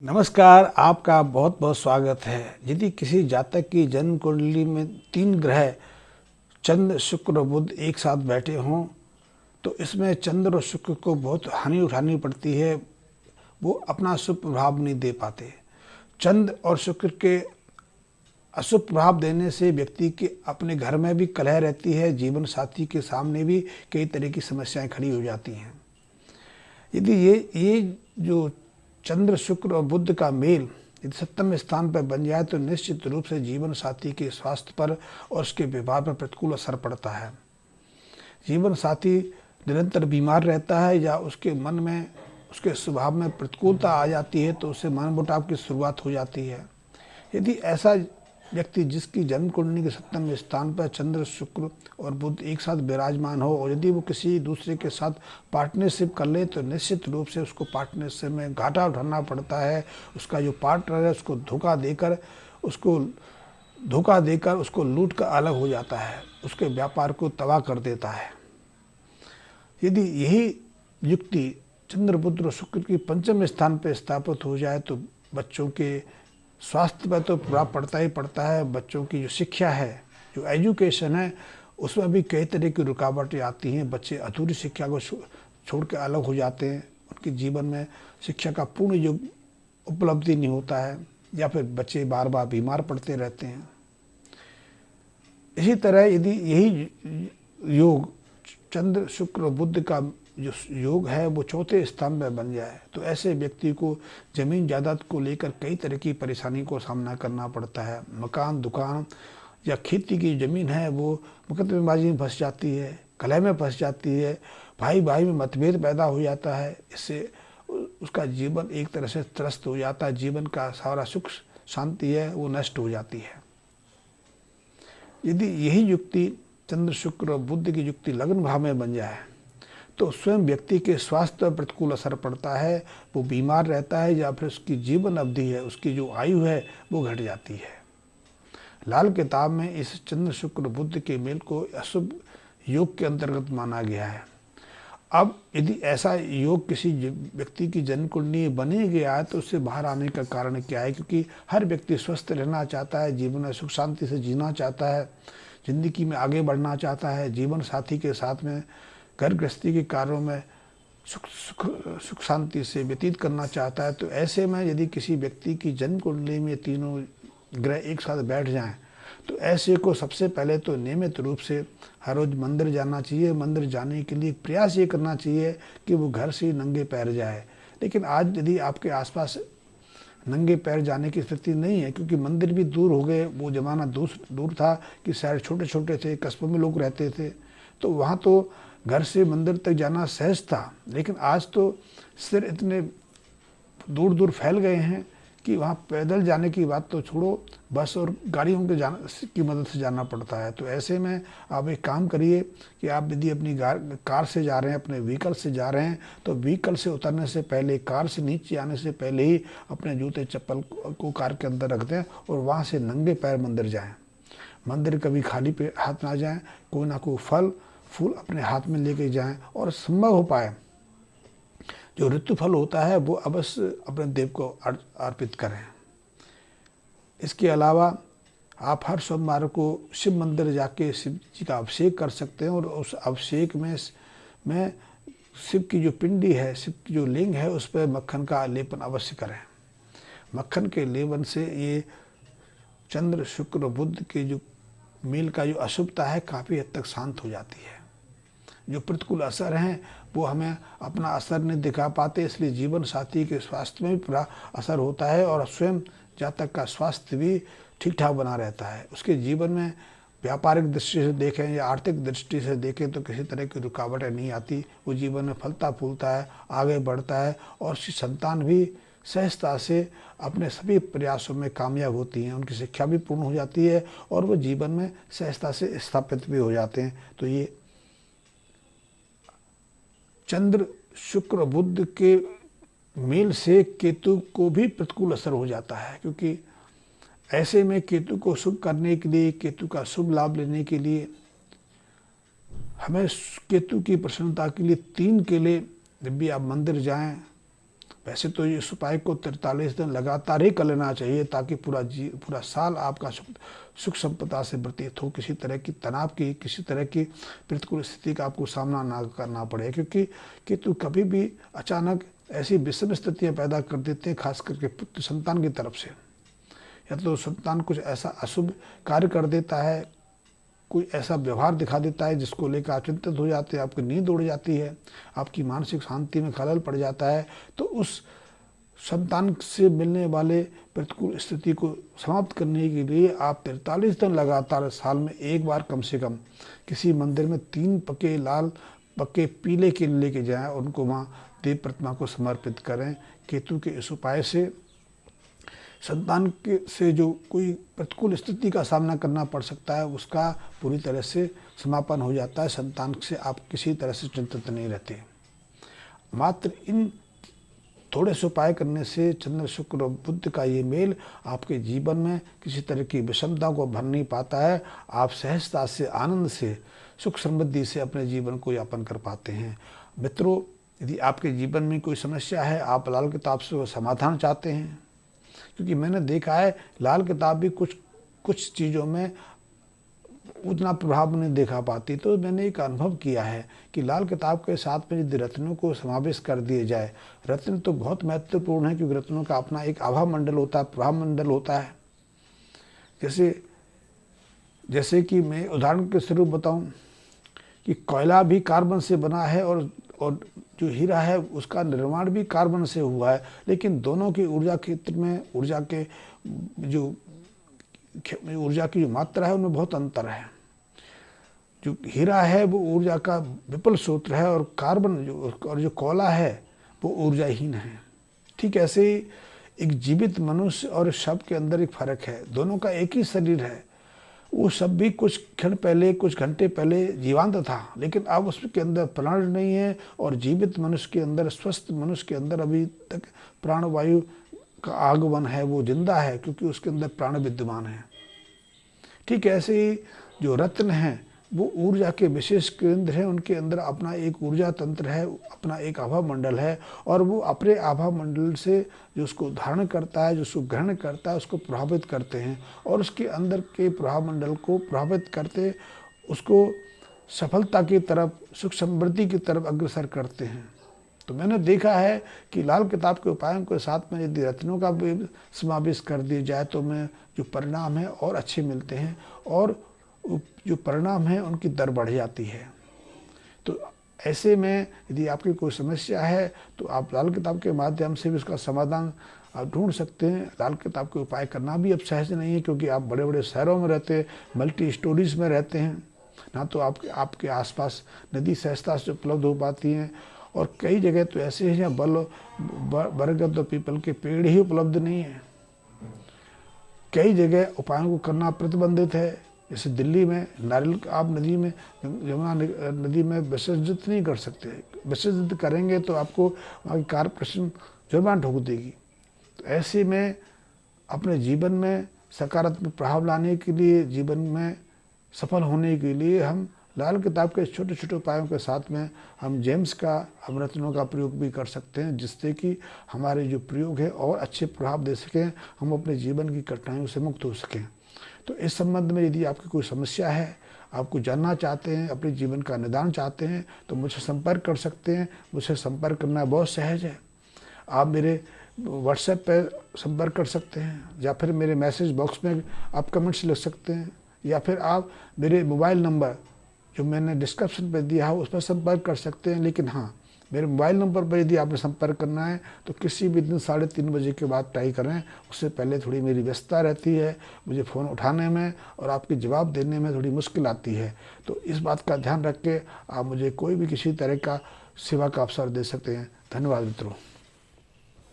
नमस्कार, आपका बहुत बहुत स्वागत है। यदि किसी जातक की जन्म कुंडली में 3 ग्रह चंद्र शुक्र और बुध एक साथ बैठे हों तो इसमें चंद्र और शुक्र को बहुत हानि उठानी पड़ती है। वो अपना शुभ प्रभाव नहीं दे पाते। चंद्र और शुक्र के अशुभ प्रभाव देने से व्यक्ति के अपने घर में भी कलह रहती है, जीवन साथी के सामने भी कई तरह की समस्याएं खड़ी हो जाती हैं। यदि ये जो चंद्र शुक्र और बुध का मेल यदि 7वें स्थान पर बन जाए तो निश्चित रूप से जीवन साथी के स्वास्थ्य पर और उसके व्यवहार पर प्रतिकूल असर पड़ता है। जीवन साथी निरंतर बीमार रहता है या उसके मन में उसके स्वभाव में प्रतिकूलता आ जाती है तो उससे मनमुटाव की शुरुआत हो जाती है। यदि ऐसा व्यक्ति जिसकी जन्म कुंडली के 7वें स्थान पर चंद्र शुक्र और बुध एक साथ विराजमान हो और यदि वो किसी दूसरे के साथ पार्टनरशिप कर ले तो निश्चित रूप से उसको पार्टनरशिप में घाटा उठाना पड़ता है। उसका जो पार्टनर है उसको धोखा देकर उसको लूट कर अलग हो जाता है, उसके व्यापार को तबाह कर देता है। यदि यही युक्ति चंद्र बुध और शुक्र की 5वें स्थान पर स्थापित हो जाए तो बच्चों के स्वास्थ्य पर तो प्रभाव पड़ता ही पड़ता है। बच्चों की जो शिक्षा है, जो एजुकेशन है, उसमें भी कई तरह की रुकावटें आती हैं। बच्चे अधूरी शिक्षा को छोड़ के अलग हो जाते हैं। उनके जीवन में शिक्षा का पूर्ण योग उपलब्धि नहीं होता है या फिर बच्चे बार बार बीमार पड़ते रहते हैं। इसी तरह यदि यही योग चंद्र शुक्र और बुध का जो योग है वो 4थे स्थान पर बन जाए तो ऐसे व्यक्ति को जमीन जायदाद को लेकर कई तरह की परेशानी को सामना करना पड़ता है। मकान, दुकान या खेती की ज़मीन है वो मुकदमेबाजी में फंस जाती है, कलह में फंस जाती है, भाई भाई में मतभेद पैदा हो जाता है। इससे उसका जीवन एक तरह से त्रस्त हो जाता है। जीवन का सारा सुख शांति है वो नष्ट हो जाती है। यदि यही युक्ति चंद्र शुक्र और बुध की युक्ति लग्न भाव में बन जाए तो स्वयं व्यक्ति के स्वास्थ्य पर प्रतिकूल असर पड़ता है। वो बीमार रहता है या फिर उसकी जीवन अवधि है, उसकी जो आयु है वो घट जाती है। लाल किताब में इस चंद्र शुक्र बुध के मेल को अशुभ योग के अंतर्गत माना गया है। अब यदि ऐसा योग किसी व्यक्ति की जन्म कुंडली बने गया है तो उससे बाहर आने का कारण क्या है? क्योंकि हर व्यक्ति स्वस्थ रहना चाहता है, जीवन में सुख शांति से जीना चाहता है, जिंदगी में आगे बढ़ना चाहता है, जीवन साथी के साथ में घर गृहस्थी के कार्यों में सुख शांति से व्यतीत करना चाहता है। तो ऐसे में यदि किसी व्यक्ति की जन्म कुंडली में तीनों ग्रह एक साथ बैठ जाएं तो ऐसे को सबसे पहले तो नियमित रूप से हर रोज मंदिर जाना चाहिए। मंदिर जाने के लिए प्रयास ये करना चाहिए कि वो घर से नंगे पैर जाए। लेकिन आज यदि आपके आसपास नंगे पैर जाने की स्थिति नहीं है क्योंकि मंदिर भी दूर हो गए, वो ज़माना दूर था कि शहर छोटे छोटे थे, कस्बों में लोग रहते थे तो वहाँ तो घर से मंदिर तक जाना सहज था। लेकिन आज तो सिर इतने दूर दूर फैल गए हैं कि वहाँ पैदल जाने की बात तो छोड़ो, बस और गाड़ियों के की मदद से जाना पड़ता है। तो ऐसे में आप एक काम करिए कि आप यदि अपनी कार से जा रहे हैं, अपने व्हीकल से जा रहे हैं तो व्हीकल से उतरने से पहले, कार से नीचे आने से पहले ही अपने जूते चप्पल को कार के अंदर रख दें और वहाँ से नंगे पैर मंदिर जाएँ। मंदिर कभी खाली पे हाथ ना जाएँ, कोई ना कोई फूल अपने हाथ में लेके जाएं और संभव हो पाए जो ऋतु फल होता है वो अवश्य अपने देव को अर्पित करें। इसके अलावा आप हर सोमवार को शिव मंदिर जाके शिव जी का अभिषेक कर सकते हैं और उस अभिषेक में शिव की जो पिंडी है, शिव की जो लिंग है उस पर मक्खन का लेपन अवश्य करें। मक्खन के लेपन से ये चंद्र शुक्र बुध के जो मेल का जो अशुभता है काफ़ी हद तक शांत हो जाती है। जो प्रतिकूल असर हैं वो हमें अपना असर नहीं दिखा पाते, इसलिए जीवन साथी के स्वास्थ्य में भी पूरा असर होता है और स्वयं जातक का स्वास्थ्य भी ठीक ठाक बना रहता है। उसके जीवन में व्यापारिक दृष्टि से देखें या आर्थिक दृष्टि से देखें तो किसी तरह की रुकावटें नहीं आती। वो जीवन में फलता फूलता है, आगे बढ़ता है और उसकी संतान भी सहजता से अपने सभी प्रयासों में कामयाब होती हैं। उनकी शिक्षा भी पूर्ण हो जाती है और वो जीवन में सहजता से स्थापित भी हो जाते हैं। तो ये चंद्र शुक्र बुध के मेल से केतु को भी प्रतिकूल असर हो जाता है क्योंकि ऐसे में केतु को शुभ करने के लिए, केतु का शुभ लाभ लेने के लिए हमें केतु की प्रसन्नता के लिए 3 केले जब भी आप मंदिर जाएं वैसे तो इस उपाय को 43 दिन लगातार ही कर लेना चाहिए, ताकि पूरा साल आपका सुख संपदा से व्यतीत हो, किसी तरह की तनाव की, किसी तरह की प्रतिकूल स्थिति का आपको सामना ना करना पड़े। क्योंकि केतु कभी भी अचानक ऐसी विषम स्थितियाँ पैदा कर देते हैं, खास करके पुत्र संतान की तरफ से। या तो संतान कुछ ऐसा अशुभ कार्य कर देता है, कोई ऐसा व्यवहार दिखा देता है जिसको लेकर आप चिंतित हो जाते हैं, आपकी नींद उड़ जाती है, आपकी मानसिक शांति में खलल पड़ जाता है। तो उस संतान से मिलने वाले प्रतिकूल स्थिति को समाप्त करने के लिए आप 43 दिन लगातार साल में एक बार कम से कम किसी मंदिर में 3 पके लाल पके पीले केले लेके जाएं और उनको वहाँ देव प्रतिमा को समर्पित करें। केतु के इस उपाय से संतान के से जो कोई प्रतिकूल स्थिति का सामना करना पड़ सकता है, उसका पूरी तरह से समापन हो जाता है। संतान से आप किसी तरह से चिंतित नहीं रहते। मात्र इन थोड़े से उपाय करने से चंद्र शुक्र और बुध का ये मेल आपके जीवन में किसी तरह की विषमता को भर नहीं पाता है। आप सहजता से, आनंद से, सुख समृद्धि से अपने जीवन को यापन कर पाते हैं। मित्रों, यदि आपके जीवन में कोई समस्या है, आप लाल किताब से समाधान चाहते हैं, क्योंकि मैंने देखा है लाल किताब भी कुछ चीज़ों में उतना प्रभाव नहीं देखा पाती। तो मैंने एक अनुभव किया है कि लाल किताब के साथ में यदि रत्नों को समावेश कर दिए जाए, रत्न तो बहुत महत्वपूर्ण है, क्योंकि रत्नों का अपना एक आभा मंडल होता है, प्रभाव मंडल होता है। जैसे कि मैं उदाहरण के स्वरूप बताऊं कि कोयला भी कार्बन से बना है और जो हीरा है उसका निर्माण भी कार्बन से हुआ है, लेकिन दोनों की ऊर्जा क्षेत्र में ऊर्जा की जो मात्रा है उनमें बहुत अंतर है। जो हीरा है वो ऊर्जा का विपुल स्रोत है, और कार्बन जो कोयला है वो ऊर्जाहीन है। ठीक ऐसे ही एक जीवित मनुष्य और शव के अंदर एक फर्क है। दोनों का एक ही शरीर है। वो सब भी कुछ क्षण पहले, कुछ घंटे पहले जीवंत था, लेकिन अब उसके अंदर प्राण नहीं है। और जीवित मनुष्य के अंदर, स्वस्थ मनुष्य के अंदर अभी तक प्राणवायु का आगमन है, वो जिंदा है, क्योंकि उसके अंदर प्राण विद्यमान है। ठीक ऐसे ही जो रत्न हैं वो ऊर्जा के विशेष केंद्र हैं, उनके अंदर अपना एक ऊर्जा तंत्र है, अपना एक आभा मंडल है, और वो अपने आभा मंडल से जो उसको धारण करता है, जो उसको ग्रहण करता है, उसको प्रभावित करते हैं, और उसके अंदर के प्रभाव मंडल को प्रभावित करते उसको सफलता की तरफ, सुख समृद्धि की तरफ अग्रसर करते हैं। तो मैंने देखा है कि लाल किताब के उपायों के साथ में यदि रत्नों का भी समावेश कर दिया जाए तो में जो परिणाम है और अच्छे मिलते हैं, और जो परिणाम है उनकी दर बढ़ जाती है। तो ऐसे में यदि आपकी कोई समस्या है तो आप लाल किताब के माध्यम से भी उसका समाधान आप ढूंढ सकते हैं। लाल किताब के उपाय करना भी अब सहज नहीं है, क्योंकि आप बड़े बड़े शहरों में रहते हैं, मल्टी स्टोरीज में रहते हैं, ना तो आपके आसपास नदी सहजता से उपलब्ध हो पाती हैं, और कई जगह तो ऐसे हैं जहाँ बरगद और पीपल के पेड़ ही उपलब्ध नहीं है। कई जगह उपायों को करना प्रतिबंधित है। जैसे दिल्ली में नारियल आप नदी में, यमुना नदी में विसर्जित नहीं कर सकते। विसर्जित करेंगे तो आपको वहाँ की कारपोरेशन जुर्माना ठोक देगी। तो ऐसे में अपने जीवन में सकारात्मक प्रभाव लाने के लिए, जीवन में सफल होने के लिए हम लाल किताब के छोटे छोटे उपायों के साथ में हम जेम्स का, हम रत्नों का प्रयोग भी कर सकते हैं, जिससे कि हमारे जो प्रयोग है और अच्छे प्रभाव दे सकें, हम अपने जीवन की कठिनाइयों से मुक्त हो सकें। तो इस संबंध में यदि आपकी कोई समस्या है, आपको जानना चाहते हैं, अपने जीवन का निदान चाहते हैं, तो मुझसे संपर्क कर सकते हैं। मुझसे संपर्क करना बहुत सहज है। आप मेरे व्हाट्सएप पर संपर्क कर सकते हैं, या फिर मेरे मैसेज बॉक्स में आप कमेंट्स लिख सकते हैं, या फिर आप मेरे मोबाइल नंबर जो मैंने डिस्क्रिप्शन पर दिया है उस पर संपर्क कर सकते हैं। लेकिन हाँ, मेरे मोबाइल नंबर पर यदि आपने संपर्क करना है तो किसी भी दिन 3:30 बजे के बाद ट्राई करें। उससे पहले थोड़ी मेरी व्यस्तता रहती है, मुझे फ़ोन उठाने में और आपके जवाब देने में थोड़ी मुश्किल आती है। तो इस बात का ध्यान रख के आप मुझे कोई भी किसी तरह का सेवा का अवसर दे सकते हैं। धन्यवाद मित्रों।